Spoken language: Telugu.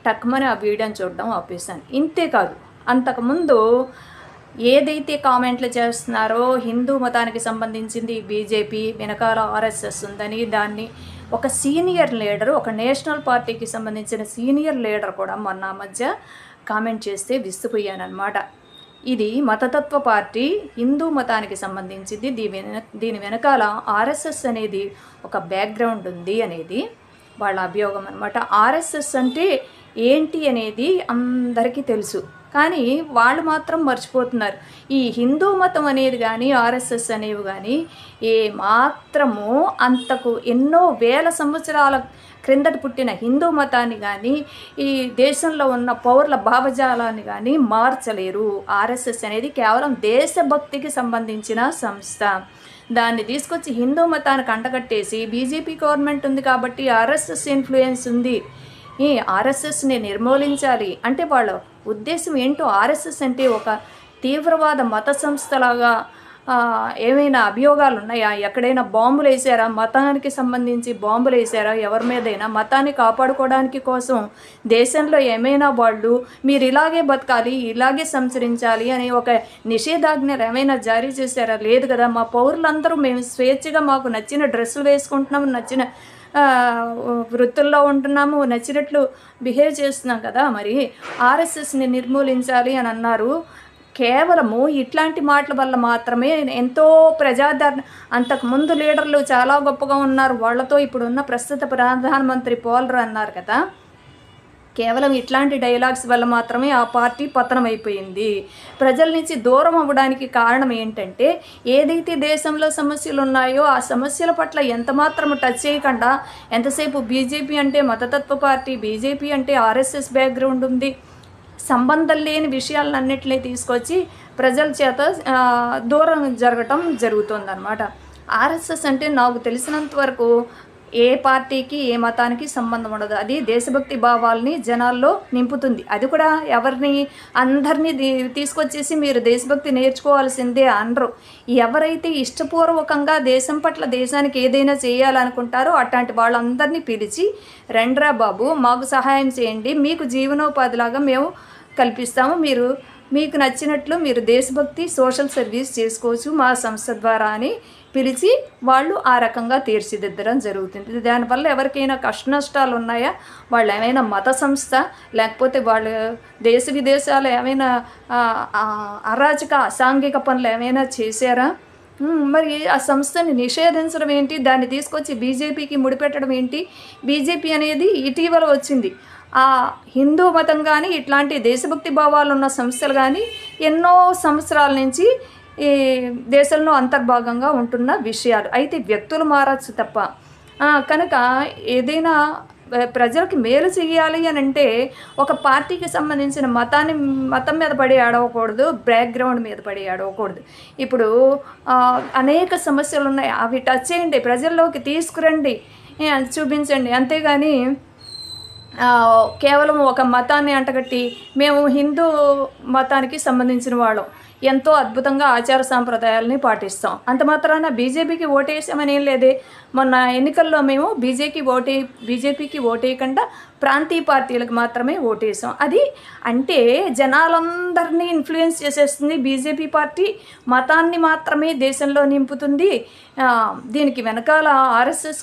టక్మని ఆ వీడియోని చూడడం ఆపేశాను. ఇంతే కాదు, అంతకుముందు ఏదైతే కామెంట్లు చేస్తున్నారో హిందూ మతానికి సంబంధించింది బీజేపీ, వెనకాల ఆర్ఎస్ఎస్ ఉందని, దాన్ని ఒక సీనియర్ లీడర్, ఒక నేషనల్ పార్టీకి సంబంధించిన సీనియర్ లీడర్ కూడా మొన్న మధ్య కామెంట్ చేస్తే విస్తుపోయానమాట. ఇది మతతత్వ పార్టీ, హిందూ మతానికి సంబంధించింది, దీని వెనకాల ఆర్ఎస్ఎస్ అనేది ఒక బ్యాక్గ్రౌండ్ ఉంది అనేది వాళ్ళ అభియోగం అనమాట. ఆర్ఎస్ఎస్ అంటే ఏంటి అనేది అందరికీ తెలుసు, కానీ వాళ్ళు మాత్రం మర్చిపోతున్నారు. ఈ హిందూ మతం అనేది కానీ ఆర్ఎస్ఎస్ అనేవి కానీ ఏ మాత్రము అంతకు ఎన్నో వేల సంవత్సరాల క్రిందట పుట్టిన హిందూ మతాన్ని కానీ ఈ దేశంలో ఉన్న పౌరుల భావజాలాన్ని కానీ మార్చలేరు. ఆర్ఎస్ఎస్ అనేది కేవలం దేశభక్తికి సంబంధించిన సంస్థ. దాన్ని తీసుకొచ్చి హిందూ మతానికి అంటగట్టేసి బీజేపీ గవర్నమెంట్ ఉంది కాబట్టి ఆర్ఎస్ఎస్ ఇన్ఫ్లుయెన్స్ ఉంది, ఈ ఆర్ఎస్ఎస్ని నిర్మూలించాలి అంటే వాళ్ళ ఉద్దేశం ఏంటో. ఆర్ఎస్ఎస్ అంటే ఒక తీవ్రవాద మత సంస్థలాగా ఏమైనా అభియోగాలు ఉన్నాయా? ఎక్కడైనా బాంబులు వేసారా? మతానికి సంబంధించి బాంబులు వేసారా? ఎవరి మీదైనా మతాన్ని కాపాడుకోవడానికి కోసం దేశంలో ఏమైనా వాళ్ళు మీరు ఇలాగే బతకాలి, ఇలాగే సంచరించాలి అని ఒక నిషేధాజ్ఞలు ఏమైనా జారీ చేశారా? లేదు కదా. మా పౌరులందరూ మేము స్వేచ్ఛగా మాకు నచ్చిన డ్రెస్సులు వేసుకుంటున్నాము, నచ్చిన వృత్తుల్లో ఉంటున్నాము, నచ్చినట్లు బిహేవ్ చేస్తున్నాం కదా. మరి ఆర్ఎస్ఎస్ని నిర్మూలించాలి అని అన్నారు. కేవలము ఇట్లాంటి మాటల వల్ల మాత్రమే ఎంతో ప్రజాదరణ. అంతకుముందు లీడర్లు చాలా గొప్పగా ఉన్నారు, వాళ్ళతో ఇప్పుడున్న ప్రస్తుత ప్రధానమంత్రి పోలర్ అన్నారు కదా. కేవలం ఇట్లాంటి డైలాగ్స్ వల్ల మాత్రమే ఆ పార్టీ పతనం అయిపోయింది. ప్రజల నుంచి దూరం అవ్వడానికి కారణం ఏంటంటే ఏదైతే దేశంలో సమస్యలు ఉన్నాయో ఆ సమస్యల పట్ల ఎంత మాత్రం టచ్ చేయకుండా ఎంతసేపు బీజేపీ అంటే మతతత్వ పార్టీ, బీజేపీ అంటే ఆర్ఎస్ఎస్ బ్యాక్గ్రౌండ్ ఉంది, సంబంధం లేని విషయాలన్నింటినీ తీసుకొచ్చి ప్రజల చేత దూరం జరగటం జరుగుతుందన్నమాట. ఆర్ఎస్ఎస్ అంటే నాకు తెలిసినంత వరకు ఏ పార్టీకి ఏ మతానికి సంబంధం ఉండదు. అది దేశభక్తి భావాల్ని జనాల్లో నింపుతుంది. అది కూడా ఎవరిని అందరినీ తీసుకొచ్చేసి మీరు దేశభక్తి నేర్చుకోవాల్సిందే అనరు. ఎవరైతే ఇష్టపూర్వకంగా దేశం పట్ల దేశానికి ఏదైనా చేయాలనుకుంటారో అట్లాంటి వాళ్ళందరినీ పిలిచి రండ్రా బాబు మాకు సహాయం చేయండి, మీకు జీవనోపాధిలాగా మేము కల్పిస్తాము, మీకు నచ్చినట్లు మీరు దేశభక్తి సోషల్ సర్వీస్ చేసుకోవచ్చు మా సంస్థ ద్వారా అని పిలిచి వాళ్ళు ఆ రకంగా తీర్చిదిద్దడం జరుగుతుంది. దానివల్ల ఎవరికైనా కష్ట నష్టాలు ఉన్నాయా, వాళ్ళు ఏమైనా మత సంస్థ లేకపోతే వాళ్ళు దేశ విదేశాలు ఏమైనా అరాచక అసాంఘిక పనులు ఏమైనా చేశారా? మరి ఆ సంస్థని నిషేధించడం ఏంటి, దాన్ని తీసుకొచ్చి బీజేపీకి ముడిపెట్టడం ఏంటి? బీజేపీ అనేది ఇటీవల వచ్చింది. ఆ హిందూ మతం కానీ ఇట్లాంటి దేశభక్తి భావాలు ఉన్న సంస్థలు కానీ ఎన్నో సంవత్సరాల నుంచి ఈ దేశంలో అంతర్భాగంగా ఉంటున్న విషయాలు. అయితే వ్యక్తులు మారచ్చు తప్ప. కనుక ఏదైనా ప్రజలకి మేలు చేయాలి అని అంటే ఒక పార్టీకి సంబంధించిన మతం మీద పడి ఆడవకూడదు, బ్యాక్గ్రౌండ్ మీద పడి ఆడవకూడదు. ఇప్పుడు అనేక సమస్యలు ఉన్నాయి, అవి టచ్ చేయండి, ప్రజల్లోకి తీసుకురండి, చూపించండి. అంతేగాని కేవలం ఒక మతాన్ని అంటగట్టి మేము హిందూ మతానికి సంబంధించిన వాళ్ళం, ఎంతో అద్భుతంగా ఆచార సాంప్రదాయాలని పాటిస్తాం, అంత మాత్రాన బీజేపీకి ఓటేసామని ఏం లేదే. మొన్న ఎన్నికల్లో మేము బీజేపీకి ఓటేయకుండా ప్రాంతీయ పార్టీలకు మాత్రమే ఓటేసాం. అది అంటే జనాలందరినీ ఇన్ఫ్లుయెన్స్ చేసేస్తుంది బీజేపీ పార్టీ, మతాన్ని మాత్రమే దేశంలో నింపుతుంది. దీనికి వెనకాల ఆర్ఎస్ఎస్